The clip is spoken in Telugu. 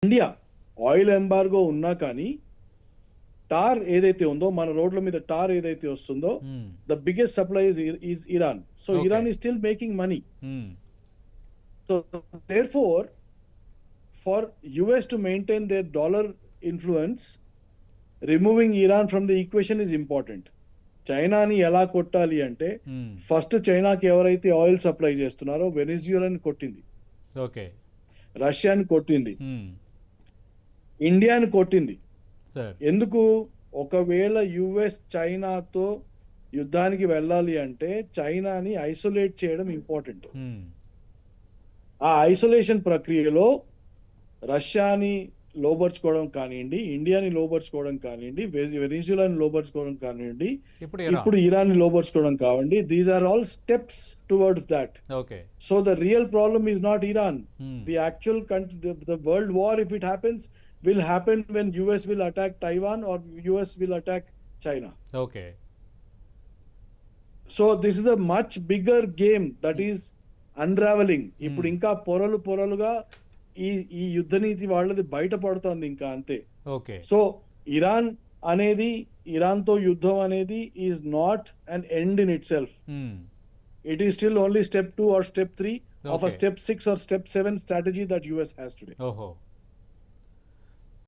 ఇండియా ఆయిల్ ఎంబార్గో ఉన్నా కానీ టార్ ఏదైతే ఉందో మన రోడ్ల మీద టార్ ఏదైతే వస్తుందో the biggest supply is Iran. So Iran is still making money. So there for US to maintain their dollar influence, removing Iran from the equation is important. చైనాని ఎలా కొట్టాలి అంటే ఫస్ట్ చైనాకి ఎవరైతే ఆయిల్ సప్లై చేస్తున్నారో వెనిజులాని కొట్టింది, రష్యాని కొట్టింది, ఇండియాని కొట్టింది. ఎందుకు? ఒకవేళ యుఎస్ చైనాతో యుద్ధానికి వెళ్ళాలి అంటే చైనాని ఐసోలేట్ చేయడం ఇంపార్టెంట్. ఆ ఐసోలేషన్ ప్రక్రియలో రష్యాని లోబర్చుకోవడం కానివ్వండి, ఇండియాని లోబర్చుకోవడం కానివ్వండి, వెనిజులాని లోబర్చుకోవడం కానివ్వండి, ఇప్పుడు ఇరాన్ ని లోబర్చుకోవడం కావండి. These are all steps towards that. So the real problem is not Iran. The actual the world war, if it happens, will happen when US will attack Taiwan or US will attack China. So this is a much bigger game that is unraveling. ఇప్పుడు ఇంకా పొరలుగా ఈ యుద్ధ నీతి వాళ్ళది బయటపడుతోంది ఇంకా అంతే. సో ఇరాన్ తో యుద్ధం అనేది is not an end in it self. It is still only step 2 or step 3 of a step 6 or step 7 strategy that US has today.